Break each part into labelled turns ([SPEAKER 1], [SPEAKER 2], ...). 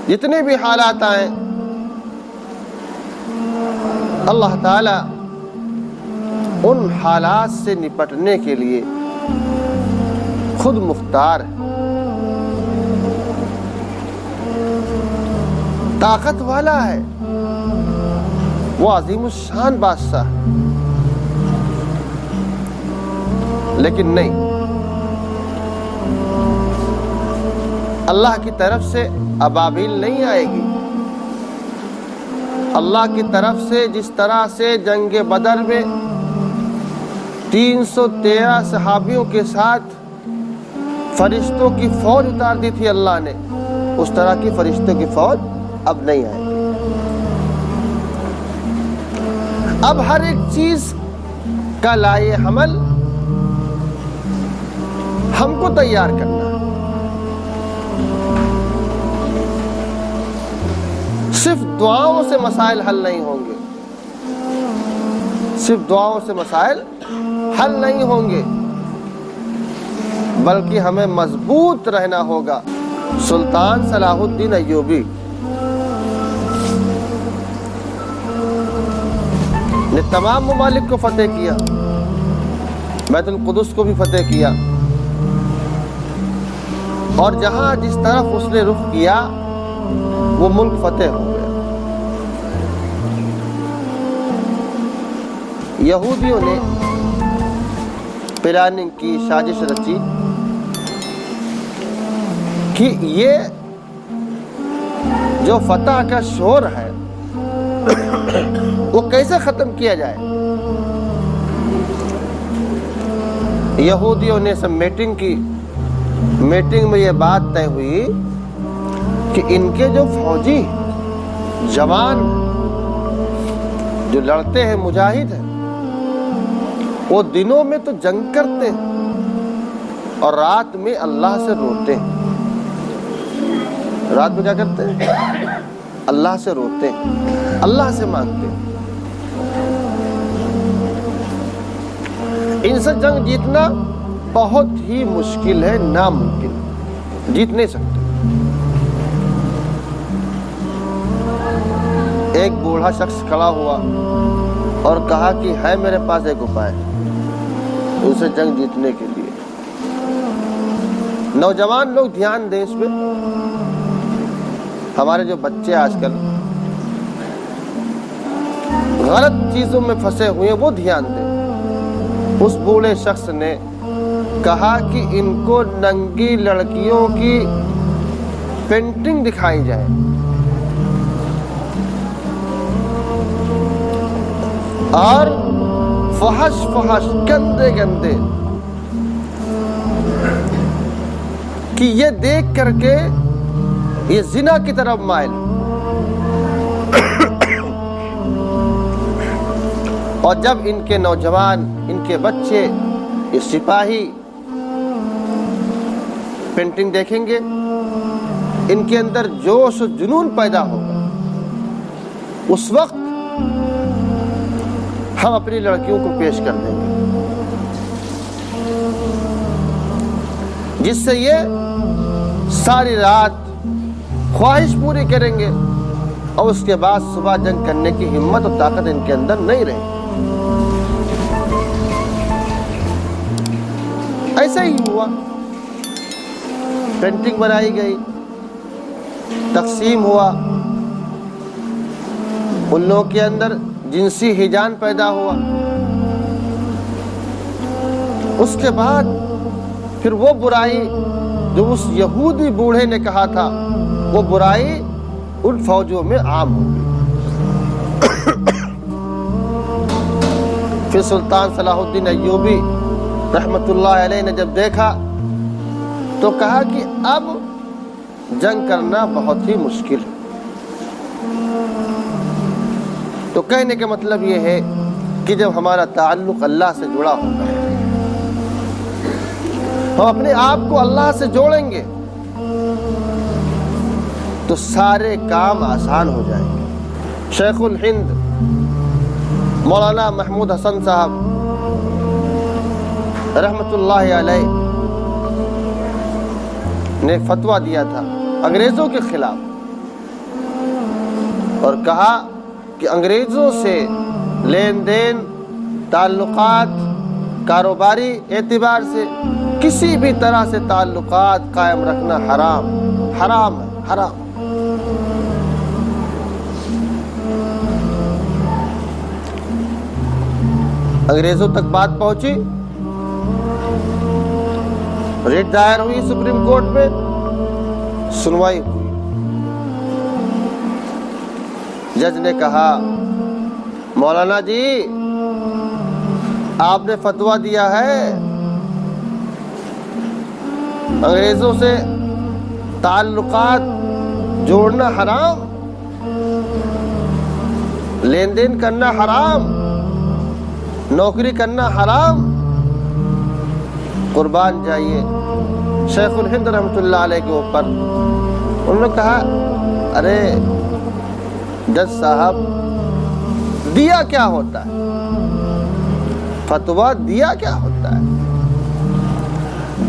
[SPEAKER 1] جتنے بھی حالات آئیں اللہ تعالی ان حالات سے نپٹنے کے لیے خود مختار ہے، طاقت والا ہے، وہ عظیم الشان بادشاہ ہے، لیکن نہیں، اللہ کی طرف سے ابابیل نہیں آئے گی۔ اللہ کی طرف سے جس طرح سے جنگ بدر میں 313 صحابیوں کے ساتھ فرشتوں کی فوج اتار دی تھی اللہ نے، اس طرح کی فرشتوں کی فوج اب نہیں آئے گی۔ اب ہر ایک چیز کا لائے حمل ہم کو تیار کرنا ہے۔ صرف دعاؤں سے مسائل حل نہیں ہوں گے، صرف دعاؤں سے مسائل حل نہیں ہوں گے، بلکہ ہمیں مضبوط رہنا ہوگا۔ سلطان صلاح الدین ایوبی نے تمام ممالک کو فتح کیا، بیت القدس کو بھی فتح کیا، اور جہاں جس طرف اس نے رخ کیا وہ ملک فتح ہو گیا۔ یہودیوں نے پلاننگ کی، سازش رچی کہ یہ جو فتح کا شور ہے وہ کیسے ختم کیا جائے۔ یہودیوں نے سب میٹنگ کی، میٹنگ میں یہ بات طے ہوئی کہ ان کے جو فوجی جوان جو لڑتے ہیں، مجاہد ہیں، وہ دنوں میں تو جنگ کرتے ہیں اور رات میں اللہ سے روتے ہیں۔ رات میں کیا کرتے ہیں؟ اللہ سے روتے ہیں، اللہ سے مانگتے ہیں۔ ان سے جنگ جیتنا بہت ہی مشکل ہے، ناممکن، جیت نہیں سکتے۔ ایک بوڑھا شخص کھڑا ہوا اور کہا کہ ہے میرے پاس ایک اپائے اسے جنگ جیتنے کے لیے۔ نوجوان لوگ دھیان دیں اس پہ، ہمارے جو بچے آج کل غلط چیزوں میں پھنسے ہوئے ہیں وہ دھیان دیں۔ اس بوڑھے شخص نے کہا کہ ان کو ننگی لڑکیوں کی پینٹنگ دکھائی جائے اور فحش گندے گندے، کہ یہ دیکھ کر کے یہ زنا کی طرف مائل، اور جب ان کے نوجوان، ان کے بچے، یہ سپاہی پینٹنگ دیکھیں گے، ان کے اندر جوش و جنون پیدا ہوگا۔ اس وقت ہم اپنی لڑکیوں کو پیش کر دیں گے، جس سے یہ ساری رات خواہش پوری کریں گے اور اس کے بعد صبح جنگ کرنے کی ہمت اور طاقت ان کے اندر نہیں رہے۔ ایسا ہی ہوا، پینٹنگ بنائی گئی، تقسیم ہوا، ان لوگوں کے اندر جنسی ہیجان پیدا ہوا۔ اس کے بعد پھر وہ برائی جو اس یہودی بوڑھے نے کہا تھا، وہ برائی ان فوجوں میں عام ہو گئی۔ پھر سلطان صلاح الدین ایوبی رحمت اللہ علیہ نے جب دیکھا تو کہا کہ اب جنگ کرنا بہت ہی مشکل ہے۔ تو کہنے کا مطلب یہ ہے کہ جب ہمارا تعلق اللہ سے جڑا ہوگا، ہم اپنے آپ کو اللہ سے جوڑیں گے تو سارے کام آسان ہو جائیں گے۔ شیخ الہند مولانا محمود حسن صاحب رحمت اللہ علیہ نے فتویٰ دیا تھا انگریزوں کے خلاف، اور کہا کہ انگریزوں سے لین دین، تعلقات، کاروباری اعتبار سے کسی بھی طرح سے تعلقات قائم رکھنا حرام حرام ہے، حرام۔ انگریزوں تک بات پہنچی، ریٹ دائر ہوئی سپریم کورٹ میں، سنوائی ہوئی۔ جج نے کہا مولانا جی آپ نے فتویٰ دیا ہے انگریزوں سے تعلقات جوڑنا حرام، لین دین کرنا حرام، نوکری کرنا حرام۔ قربان جائیے شیخ الہند رحمۃ اللہ علیہ کے اوپر انہوں نے کہا ارے جج صاحب دیا کیا ہوتا ہے، فتویٰ دیا کیا ہوتا ہے؟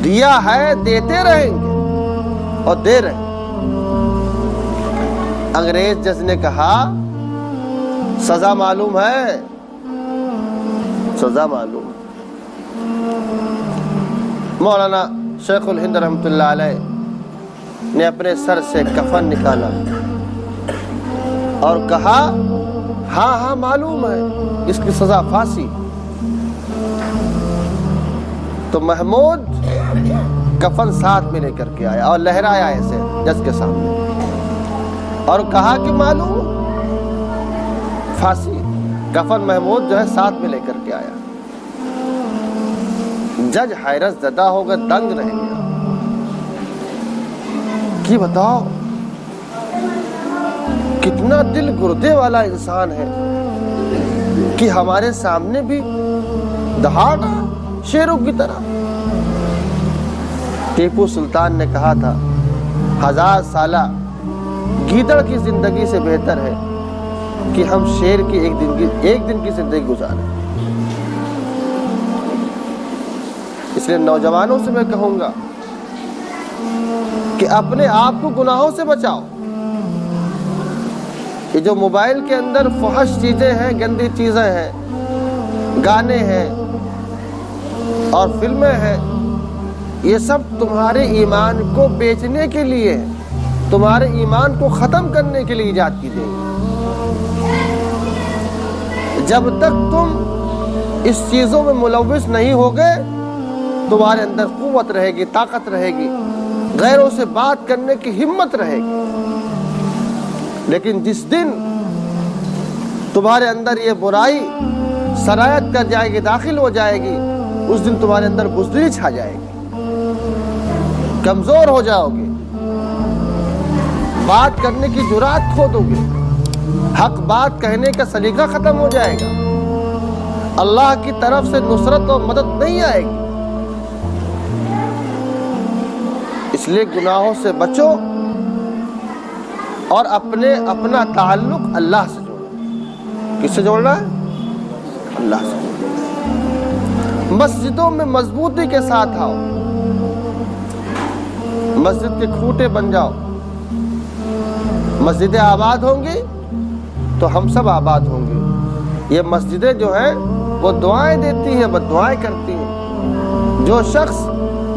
[SPEAKER 1] دیا ہے دیتے رہیں گے اور دے رہے ہیں۔ انگریز جج نے کہا سزا معلوم ہے، سزا معلوم ہے۔ مولانا شیخ الہند رحمۃ اللہ علیہ نے اپنے سر سے کفن نکالا اور کہا ہاں ہاں معلوم ہے اس کی سزا پھانسی۔ تو محمود کفن ساتھ میں لے کر کے آیا اور لہرایا ایسے جج کے سامنے اور کہا کہ معلوم پھانسی۔ کفن محمود جو ہے ساتھ میں لے کر کے آیا۔ جج حیرت زدہ ہو گیا، دنگ رہ گیا کہ بتاؤ کتنا دل گردے والا انسان ہے کہ ہمارے سامنے بھی دہاڑا شیروں کی طرح۔ ٹیپو سلطان نے کہا تھا 1000 سالہ گیدڑ کی زندگی سے بہتر ہے کہ ہم شیر کی ایک دن کی زندگی گزاریں۔ اس لیے نوجوانوں سے میں کہوں گا کہ اپنے آپ کو گناہوں سے بچاؤ۔ یہ جو موبائل کے اندر فحش چیزیں ہیں، گندی چیزیں ہیں، گانے ہیں اور فلمیں ہیں، یہ سب تمہارے ایمان کو بیچنے کے لیے، تمہارے ایمان کو ختم کرنے کے لیے ایجاد کی گئی۔ جب تک تم اس چیزوں میں ملوث نہیں ہوگے تمہارے اندر قوت رہے گی، طاقت رہے گی، غیروں سے بات کرنے کی ہمت رہے گی۔ لیکن جس دن تمہارے اندر یہ برائی سرایت کر جائے گی، داخل ہو جائے گی، اس دن تمہارے اندر بزدلی چھا جائے گی، کمزور ہو جاؤ گے، بات کرنے کی جرات کھو دو گے، حق بات کہنے کا سلیقہ ختم ہو جائے گا، اللہ کی طرف سے نصرت و مدد نہیں آئے گی۔ اس لیے گناہوں سے بچو اور اپنا تعلق اللہ سے جوڑو۔ کس سے جوڑنا ہے؟ اللہ سے۔ مسجدوں میں مضبوطی کے ساتھ آؤ، مسجد کے کھوٹے بن جاؤ۔ مسجدیں آباد ہوں گی تو ہم سب آباد ہوں گے۔ یہ مسجدیں جو ہیں وہ دعائیں دیتی ہیں، بد دعائیں کرتی ہیں۔ جو شخص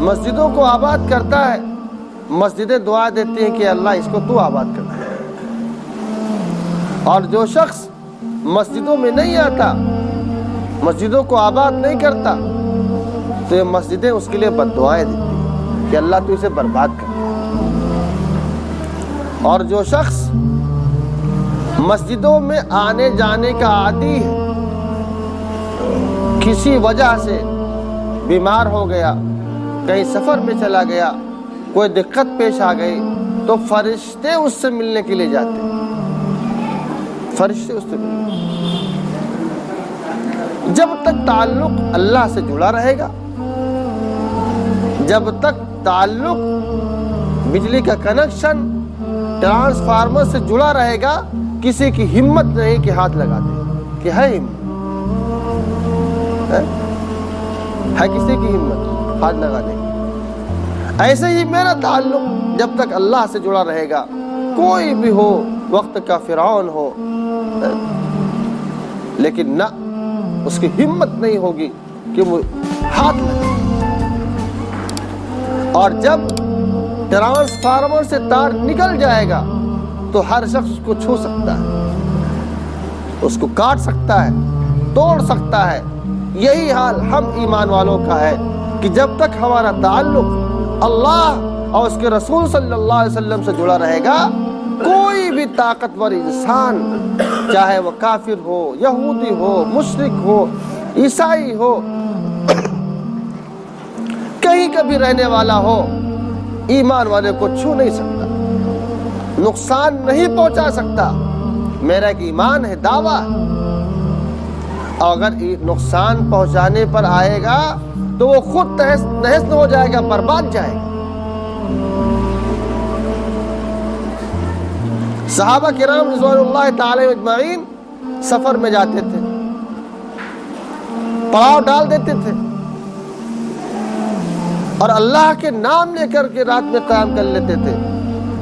[SPEAKER 1] مسجدوں کو آباد کرتا ہے، مسجدیں دعا دیتی ہیں کہ اللہ اس کو تو آباد کر دے۔ اور جو شخص مسجدوں میں نہیں آتا، مسجدوں کو آباد نہیں کرتا، تو یہ مسجدیں اس کے لیے بد دعائیں دیتی ہیں کہ اللہ تو اسے برباد کر دے۔ اور جو شخص مسجدوں میں آنے جانے کا عادی ہے، کسی وجہ سے بیمار ہو گیا، کہیں سفر میں چلا گیا، کوئی دقت پیش آ گئی، تو فرشتے اس سے ملنے کے لیے جاتے ہیں، فرشتے اس سے ملنے۔ جب تک تعلق اللہ سے جڑا رہے گا، جب تک تعلق بجلی کا کنیکشن ٹرانسفارمر سے جڑا رہے گا، کسی کی ہمت نہیں کہ ہاتھ لگا دے کہ ہے ہمت ہے کسی کی ہمت ہاتھ لگا دے۔ ایسے ہی میرا تعلق جب تک اللہ سے جڑا رہے گا، کوئی بھی ہو، وقت کا فرعون ہو، لیکن نہ، اس کی ہمت نہیں ہوگی کہ وہ ہاتھ لگے۔ اور جب ٹرانسفارمر سے تار نکل جائے گا تو ہر شخص اس کو چھو سکتا ہے، اس کو کاٹ سکتا ہے، توڑ سکتا ہے۔ یہی حال ہم ایمان والوں کا ہے کہ جب تک ہمارا تعلق اللہ اور اس کے رسول صلی اللہ علیہ وسلم سے جڑا رہے گا، کوئی بھی طاقتور انسان، چاہے وہ کافر ہو، یہودی ہو، مشرک ہو، عیسائی ہو، کہیں کا بھی رہنے والا ہو، ایمان والے کو چھو نہیں سکتا، نقصان نہیں پہنچا سکتا۔ میرا ایک ایمان ہے، دعویٰ، اور اگر نقصان پہنچانے پر آئے گا تو وہ خود تہس نہس ہو جائے گا، برباد جائے گا۔ صحابہ کرام رضوان اللہ تعالی اجمعین سفر میں جاتے تھے، پڑاؤ ڈال دیتے تھے، اور اللہ کے نام لے کر کے رات میں قیام کر لیتے تھے۔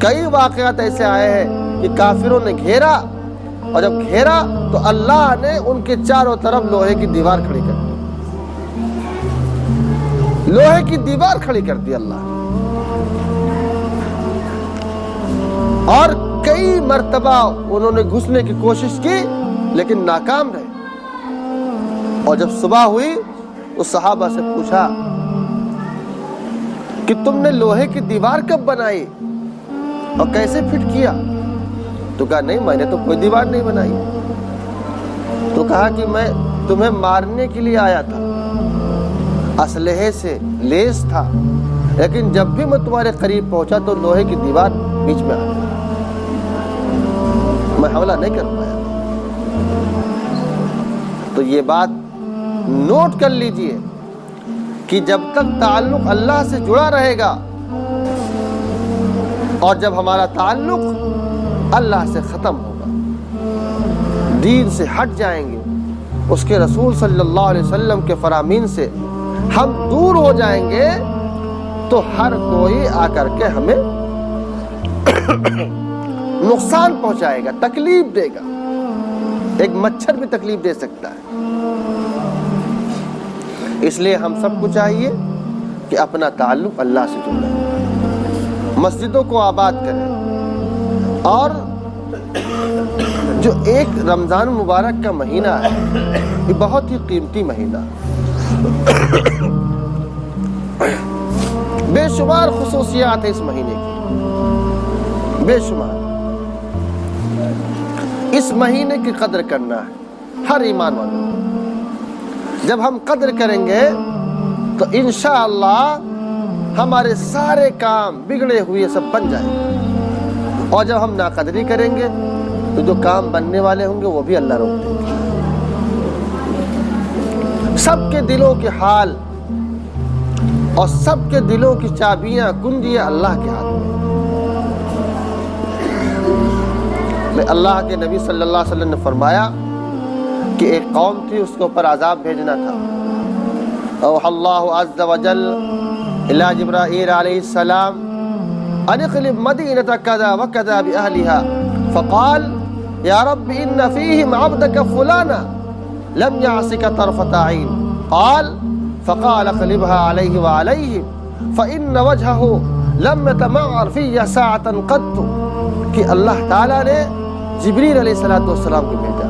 [SPEAKER 1] کئی واقعات ایسے آئے ہیں کہ کافروں نے گھیرا، اور جب گھیرا تو اللہ نے ان کے چاروں طرف لوہے کی دیوار کھڑی کر دی، لوہے کی دیوار کھڑی کر دی اللہ نے۔ اور کئی مرتبہ انہوں نے گھسنے کی کوشش کی لیکن ناکام رہے۔ اور جب صبح ہوئی اس صحابہ سے پوچھا کہ تم نے لوہے کی دیوار کب بنائی اور کیسے فٹ کیا؟ تو کہا نہیں، میں نے تو کوئی دیوار نہیں بنائی۔ تو کہا کہ میں تمہیں مارنے کے لیے آیا تھا، اسلحے سے لیس تھا، لیکن جب بھی میں تمہارے قریب پہنچا تو لوہے کی دیوار بیچ میں آ گئی، میں حملہ نہیں کر پایا۔ تو یہ بات نوٹ کر لیجئے کہ جب تک تعلق اللہ سے جڑا رہے گا، اور جب ہمارا تعلق اللہ سے ختم ہوگا، دین سے ہٹ جائیں گے، اس کے رسول صلی اللہ علیہ وسلم کے فرامین سے ہم دور ہو جائیں گے، تو ہر کوئی آ کر کے ہمیں نقصان پہنچائے گا، تکلیف دے گا۔ ایک مچھر بھی تکلیف دے سکتا ہے۔ اس لیے ہم سب کو چاہیے کہ اپنا تعلق اللہ سے جوڑیں، مسجدوں کو آباد کریں، اور جو ایک رمضان مبارک کا مہینہ ہے، یہ بہت ہی قیمتی مہینہ، بے شمار خصوصیات ہیں اس مہینے کی، بے شمار۔ اس مہینے کی قدر کرنا ہے ہر ایمان والوں کو۔ جب ہم قدر کریں گے تو انشاءاللہ ہمارے سارے کام بگڑے ہوئے سب بن جائیں گے، اور جب ہم ناقدری کریں گے تو جو کام بننے والے ہوں گے وہ بھی اللہ روک دیں گے۔ سب کے دلوں کے حال اور سب کے دلوں کی چابیاں، کنجیاں اللہ کے ہاتھ میں۔ اللہ کے نبی صلی اللہ علیہ وسلم نے فرمایا کہ ایک قوم تھی، اس کے اوپر عذاب بھیجنا تھا۔ اوحى اللہ عز وجل الى جبرائیل علیہ السلام ان اقلب مدینۃ کذا وکذا بأہلها، فقال یا رب ان فیہم عبدک فلانا لم یعصک طرفۃ عین، قال فقال اقلبها علیہ وعلیہم فإن وجهه لم يتمعر فی ساعة قط، کہ اللہ تعالیٰ نے جبریل علیہ السلام کو بھیجا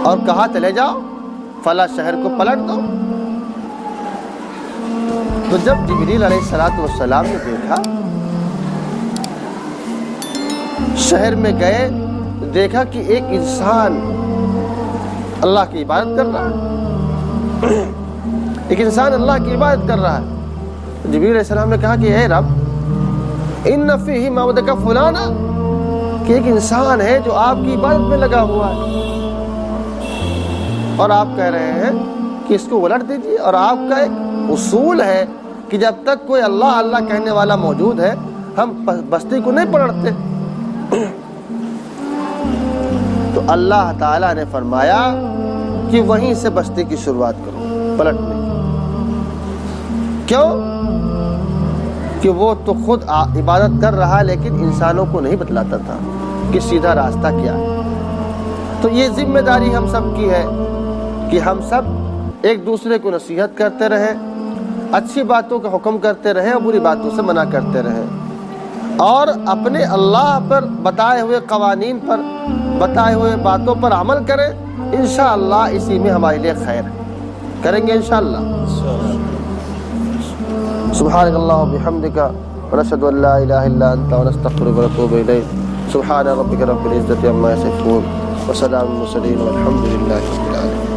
[SPEAKER 1] اور کہا چلے جاؤ فلاں شہر کو پلٹ دو۔ تو جب جبریل علیہ السلام نے دیکھا، شہر میں گئے، دیکھا کہ ایک انسان اللہ کی عبادت کر رہا ہے، ایک انسان اللہ کی عبادت کر رہا ہے۔ جبریل علیہ السلام نے کہا کہ اے رب، ان فیہ عبدک فلانا، کہ ایک انسان ہے جو آپ کی عبادت میں لگا ہوا ہے، اور آپ کہہ رہے ہیں کہ اس کو الٹ دیجیے۔ اور آپ کا ایک اصول ہے کہ جب تک کوئی اللہ اللہ کہنے والا موجود ہے، ہم بستی کو نہیں پلٹتے۔ تو اللہ تعالیٰ نے فرمایا کہ وہیں سے بستی کی شروعات کرو، پلٹنے کی۔ کیوں؟ کہ وہ تو خود عبادت کر رہا لیکن انسانوں کو نہیں بتلاتا تھا کہ سیدھا راستہ کیا ہے۔ تو یہ ذمہ داری ہم سب کی ہے کہ ہم سب ایک دوسرے کو نصیحت کرتے رہیں، اچھی باتوں کا حکم کرتے رہیں اور بری باتوں سے منع کرتے رہیں، اور اپنے اللہ پر بتائے ہوئے قوانین پر، بتائے ہوئے باتوں پر عمل کریں۔ انشاءاللہ اسی میں ہمارے لیے خیر ہے، کریں گے انشاءاللہ۔ سبحانک اللہم بحمدک ونشہد ان لا الہ الا انت ونستغفرک ونتوب الیک۔ سبحان ربک رب العزۃ عما یصفون وسلام علی المرسلین والحمد للہ رب العالمین۔